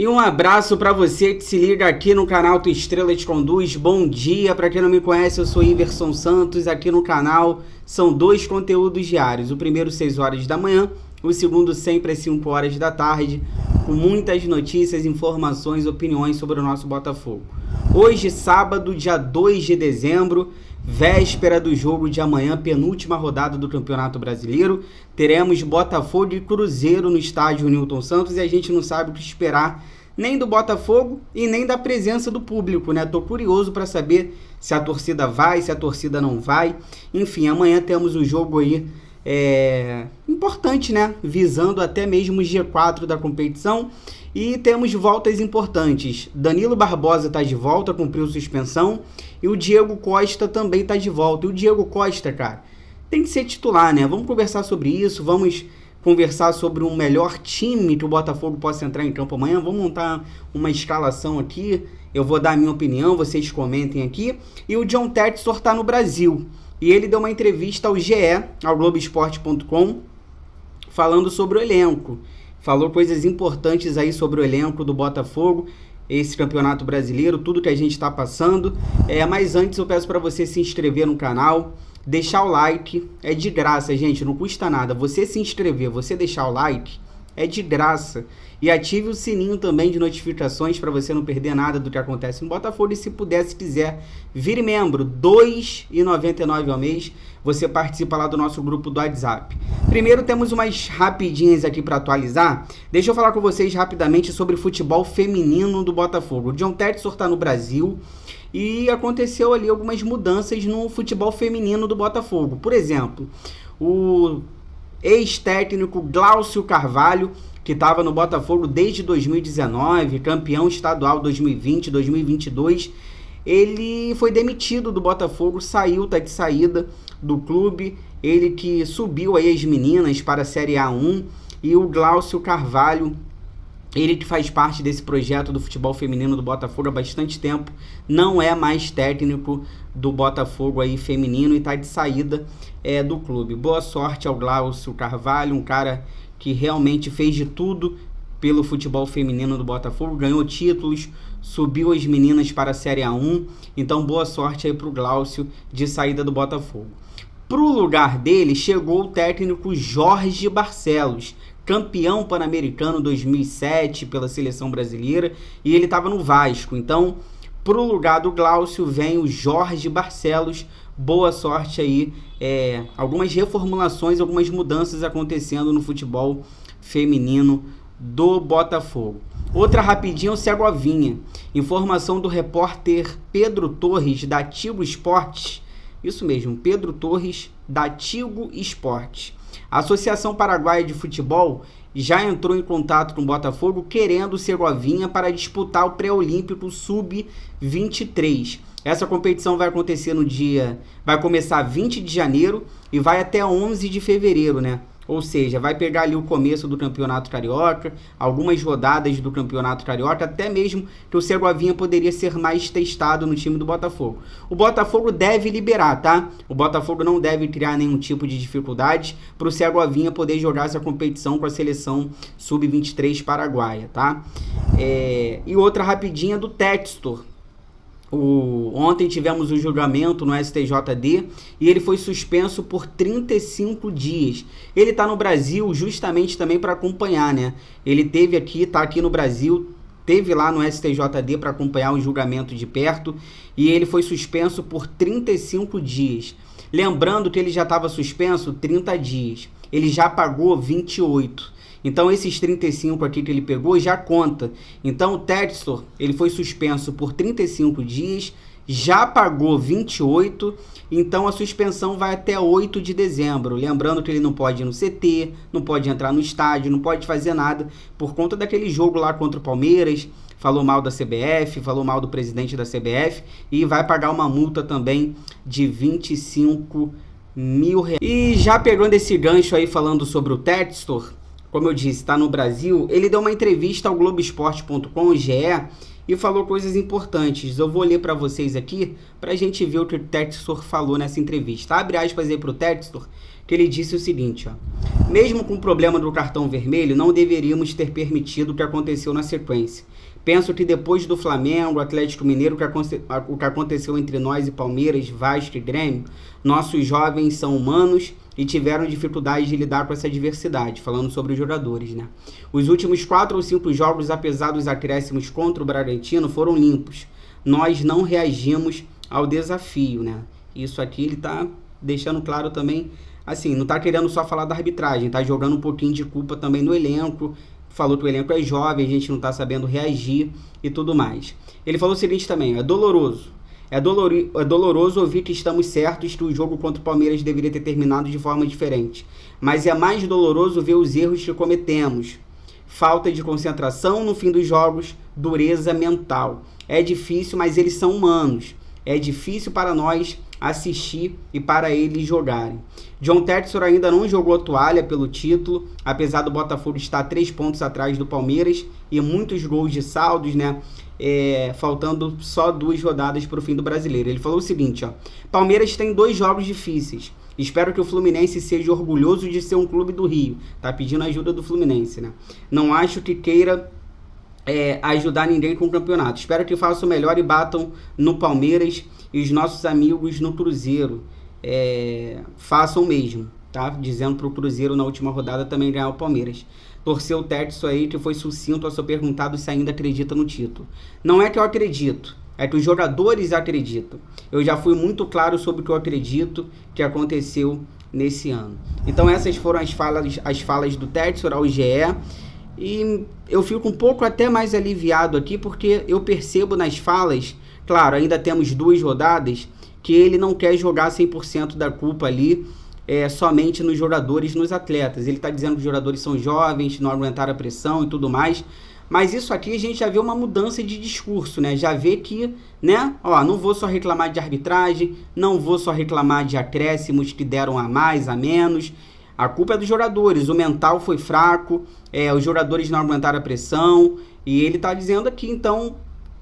E um abraço para você que se liga aqui no canal Tu Estrela Te Conduz. Bom dia, para quem não me conhece, eu sou Iverson Santos. Aqui no canal são 2 conteúdos diários. O primeiro 6 horas da manhã, o segundo sempre às 5 horas da tarde, com muitas notícias, informações, opiniões sobre o nosso Botafogo. Hoje, sábado, dia 2 de dezembro, véspera do jogo de amanhã, penúltima rodada do Campeonato Brasileiro, teremos Botafogo e Cruzeiro no estádio Newton Santos e a gente não sabe o que esperar nem do Botafogo e nem da presença do público, né? Tô curioso para saber se a torcida vai, se a torcida não vai. Enfim, amanhã temos um jogo aí importante, né? Visando até mesmo o G4 da competição. E temos voltas importantes. Danilo Barbosa está de volta, cumpriu suspensão. E o Diego Costa também está de volta. E o Diego Costa, cara, tem que ser titular, né? Vamos conversar sobre isso. Vamos conversar sobre um melhor time que o Botafogo possa entrar em campo amanhã. Vamos montar uma escalação aqui. Eu vou dar a minha opinião, vocês comentem aqui. E o John Textor está no Brasil. E ele deu uma entrevista ao GE, ao Globoesporte.com, falando sobre o elenco. Falou coisas importantes aí sobre o elenco do Botafogo, esse campeonato brasileiro, tudo que a gente está passando. Mas antes eu peço para você se inscrever no canal, deixar o like, é de graça, gente, não custa nada. Você se inscrever, você deixar o like, é de graça. E ative o sininho também de notificações para você não perder nada do que acontece no Botafogo. E se puder, se quiser, vire membro, R$ 2,99 ao mês. Você participa lá do nosso grupo do WhatsApp. Primeiro temos umas rapidinhas aqui para atualizar. Deixa eu falar com vocês rapidamente sobre o futebol feminino do Botafogo. O John Textor está no Brasil e aconteceu ali algumas mudanças no futebol feminino do Botafogo. Por exemplo, o ex-técnico Glaucio Carvalho, que estava no Botafogo desde 2019, campeão estadual 2020, 2022, ele foi demitido do Botafogo, saiu, tá de saída do clube, ele que subiu aí as meninas para a Série A1, e o Glaucio Carvalho, ele que faz parte desse projeto do futebol feminino do Botafogo há bastante tempo, não é mais técnico do Botafogo aí feminino e tá de saída do clube. Boa sorte ao Glaucio Carvalho, um cara que realmente fez de tudo pelo futebol feminino do Botafogo, ganhou títulos, subiu as meninas para a Série A1, então boa sorte aí pro Glaucio de saída do Botafogo. Pro lugar dele chegou o técnico Jorge Barcelos, campeão pan-americano 2007 pela seleção brasileira, e ele estava no Vasco. Então, pro lugar do Glaucio vem o Jorge Barcelos. Boa sorte aí, algumas reformulações, algumas mudanças acontecendo no futebol feminino do Botafogo. Outra rapidinha, o Segovinha. Informação do repórter Pedro Torres, da Tigo Esportes. Isso mesmo, Pedro Torres, da Tigo Esportes. A Associação Paraguaia de Futebol já entrou em contato com o Botafogo querendo o Segovinha para disputar o pré-olímpico sub-23. Essa competição vai acontecer vai começar 20 de janeiro e vai até 11 de fevereiro, né? Ou seja, vai pegar ali o começo do Campeonato Carioca, algumas rodadas do Campeonato Carioca, até mesmo que o Segovinha poderia ser mais testado no time do Botafogo. O Botafogo deve liberar, tá? O Botafogo não deve criar nenhum tipo de dificuldade para o Segovinha poder jogar essa competição com a seleção sub-23 paraguaia, tá? E outra rapidinha do Textor. Ontem tivemos o julgamento no STJD e ele foi suspenso por 35 dias. Ele está no Brasil justamente também para acompanhar, né? Ele tá aqui no Brasil, teve lá no STJD para acompanhar o julgamento de perto e ele foi suspenso por 35 dias. Lembrando que ele já estava suspenso 30 dias. Ele já pagou 28. Então, esses 35 aqui que ele pegou já conta. Então, o Textor, ele foi suspenso por 35 dias, já pagou 28, então a suspensão vai até 8 de dezembro. Lembrando que ele não pode ir no CT, não pode entrar no estádio, não pode fazer nada por conta daquele jogo lá contra o Palmeiras. Falou mal da CBF, falou mal do presidente da CBF e vai pagar uma multa também de R$25 mil. E já pegando esse gancho aí falando sobre o Textor, como eu disse, está no Brasil, ele deu uma entrevista ao Globoesporte.com, GE, e falou coisas importantes. Eu vou ler para vocês aqui para a gente ver o que o Textor falou nessa entrevista. Abre aspas aí para o Textor, que ele disse o seguinte, ó: mesmo com o problema do cartão vermelho, não deveríamos ter permitido o que aconteceu na sequência. Penso que depois do Flamengo, Atlético Mineiro, o que aconteceu entre nós e Palmeiras, Vasco e Grêmio, nossos jovens são humanos e tiveram dificuldade de lidar com essa adversidade, falando sobre os jogadores, né? Os últimos 4 ou 5 jogos, apesar dos acréscimos contra o Bragantino, foram limpos. Nós não reagimos ao desafio, né? Isso aqui ele tá deixando claro também, assim, não tá querendo só falar da arbitragem, tá jogando um pouquinho de culpa também no elenco. Falou que o elenco é jovem, a gente não está sabendo reagir e tudo mais. Ele falou o seguinte também: é doloroso. É doloroso ouvir que estamos certos, que o jogo contra o Palmeiras deveria ter terminado de forma diferente. Mas é mais doloroso ver os erros que cometemos. Falta de concentração no fim dos jogos, dureza mental. É difícil, mas eles são humanos. É difícil para nós assistir e para eles jogarem. John Textor ainda não jogou toalha pelo título, apesar do Botafogo estar 3 pontos atrás do Palmeiras e muitos gols de saldos, né? Faltando só 2 rodadas para o fim do Brasileiro. Ele falou o seguinte, ó: Palmeiras tem 2 jogos difíceis. Espero que o Fluminense seja orgulhoso de ser um clube do Rio. Tá pedindo ajuda do Fluminense, né? Não acho que queira ajudar ninguém com o campeonato. Espero que façam o melhor e batam no Palmeiras, e os nossos amigos no Cruzeiro façam o mesmo, tá? Dizendo pro Cruzeiro na última rodada também ganhar o Palmeiras. Torceu o Texto aí, que foi sucinto ao ser perguntado se ainda acredita no título. Não é que eu acredito, é que os jogadores acreditam. Eu já fui muito claro sobre o que eu acredito que aconteceu nesse ano. Então essas foram as falas do Textor ao GE. E eu fico um pouco até mais aliviado aqui, porque eu percebo nas falas, claro, ainda temos 2 rodadas, que ele não quer jogar 100% da culpa ali somente nos jogadores, nos atletas. Ele está dizendo que os jogadores são jovens, não aguentaram a pressão e tudo mais. Mas isso aqui a gente já vê uma mudança de discurso, né? Já vê que, né? Ó, não vou só reclamar de arbitragem, não vou só reclamar de acréscimos que deram a mais, a menos. A culpa é dos jogadores, o mental foi fraco, os jogadores não aguentaram a pressão, e ele está dizendo aqui, então,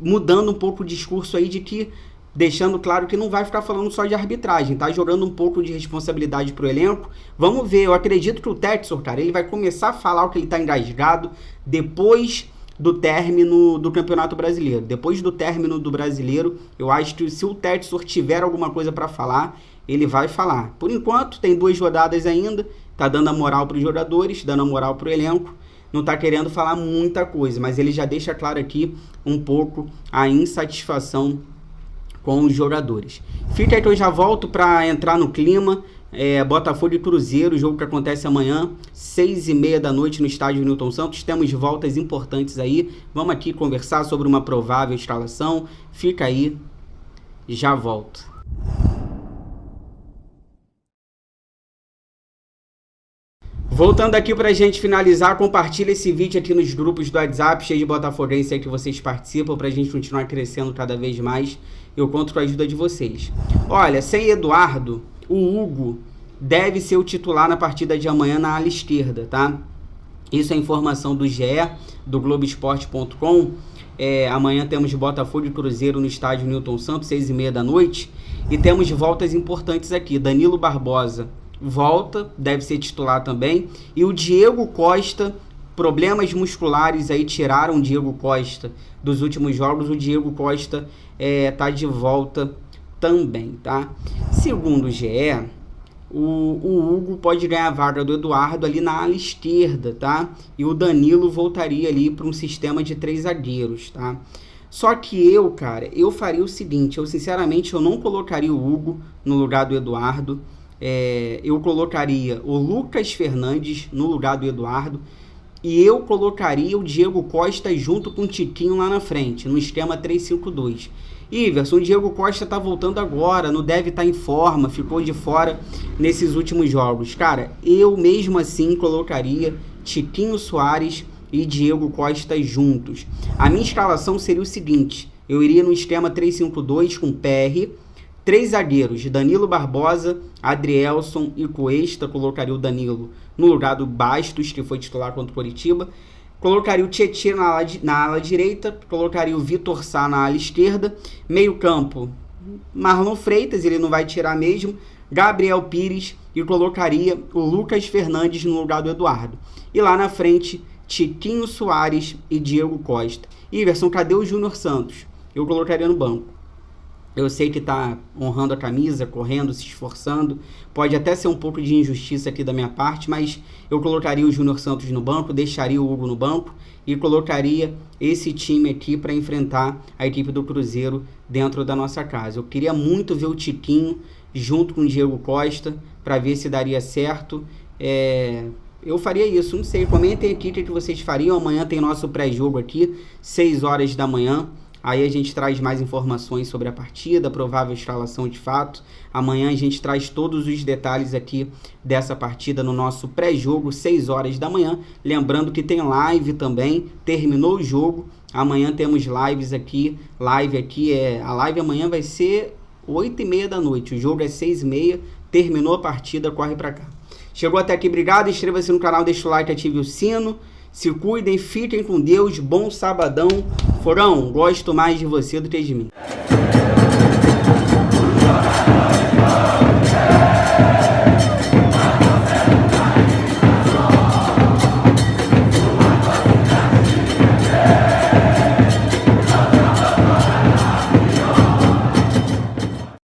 mudando um pouco o discurso aí de que, deixando claro que não vai ficar falando só de arbitragem, tá jogando um pouco de responsabilidade pro elenco. Vamos ver, eu acredito que o Textor, cara, ele vai começar a falar o que ele tá engasgado depois do término do Campeonato Brasileiro. Depois do término do Brasileiro, eu acho que se o Textor tiver alguma coisa para falar, ele vai falar. Por enquanto, tem 2 rodadas ainda, tá dando a moral para os jogadores, dando a moral para o elenco, não tá querendo falar muita coisa, mas ele já deixa claro aqui um pouco a insatisfação com os jogadores. Fica aí que eu já volto para entrar no clima. Botafogo e Cruzeiro, o jogo que acontece amanhã, 6h30 da noite no estádio Newton Santos. Temos voltas importantes aí. Vamos aqui conversar sobre uma provável escalação. Fica aí, já volto. Voltando aqui pra gente finalizar, compartilha esse vídeo aqui nos grupos do WhatsApp, cheio de botafoguense aí que vocês participam, pra gente continuar crescendo cada vez mais. Eu conto com a ajuda de vocês. Olha, sem Eduardo, o Hugo deve ser o titular na partida de amanhã na ala esquerda, tá? Isso é informação do GE, do Globoesporte.com. Amanhã temos Botafogo e Cruzeiro no estádio Newton Santos, 6h30 da noite. E temos voltas importantes aqui. Danilo Barbosa volta, deve ser titular também. E o Diego Costa, problemas musculares aí tiraram o Diego Costa dos últimos jogos. O Diego Costa tá de volta também, tá? Segundo o GE, o Hugo pode ganhar a vaga do Eduardo ali na ala esquerda, tá? E o Danilo voltaria ali para um sistema de 3 zagueiros, tá? Só que eu faria o seguinte, sinceramente eu não colocaria o Hugo no lugar do Eduardo. Eu colocaria o Lucas Fernandes no lugar do Eduardo e eu colocaria o Diego Costa junto com o Tiquinho lá na frente, no esquema 3-5-2. Iverson, o Diego Costa tá voltando agora, não deve estar em forma, ficou de fora nesses últimos jogos. Cara, eu mesmo assim colocaria Tiquinho Soares e Diego Costa juntos. A minha escalação seria o seguinte, eu iria no esquema 3-5-2 com PR, 3 zagueiros, Danilo Barbosa, Adrielson e Cuesta. Colocaria o Danilo no lugar do Bastos, que foi titular contra o Coritiba. Colocaria o Tietê na ala direita, colocaria o Vitor Sá na ala esquerda, meio campo, Marlon Freitas, ele não vai tirar mesmo, Gabriel Pires, e colocaria o Lucas Fernandes no lugar do Eduardo. E lá na frente, Tiquinho Soares e Diego Costa. Iverson, cadê o Júnior Santos? Eu colocaria no banco. Eu sei que tá honrando a camisa, correndo, se esforçando. Pode até ser um pouco de injustiça aqui da minha parte, mas eu colocaria o Júnior Santos no banco, deixaria o Hugo no banco e colocaria esse time aqui para enfrentar a equipe do Cruzeiro dentro da nossa casa. Eu queria muito ver o Tiquinho junto com o Diego Costa para ver se daria certo. Eu faria isso, não sei. Comentem aqui o que vocês fariam. Amanhã tem nosso pré-jogo aqui, 6 horas da manhã. Aí a gente traz mais informações sobre a partida, provável escalação de fato. Amanhã a gente traz todos os detalhes aqui dessa partida no nosso pré-jogo, 6 horas da manhã. Lembrando que tem live também, terminou o jogo. Amanhã temos lives aqui. A live amanhã vai ser 8h30 da noite. O jogo é 6h30, terminou a partida, corre pra cá. Chegou até aqui, obrigado. Inscreva-se no canal, deixa o like, ative o sino. Se cuidem, fiquem com Deus, bom sabadão. Forão, gosto mais de você do que de mim.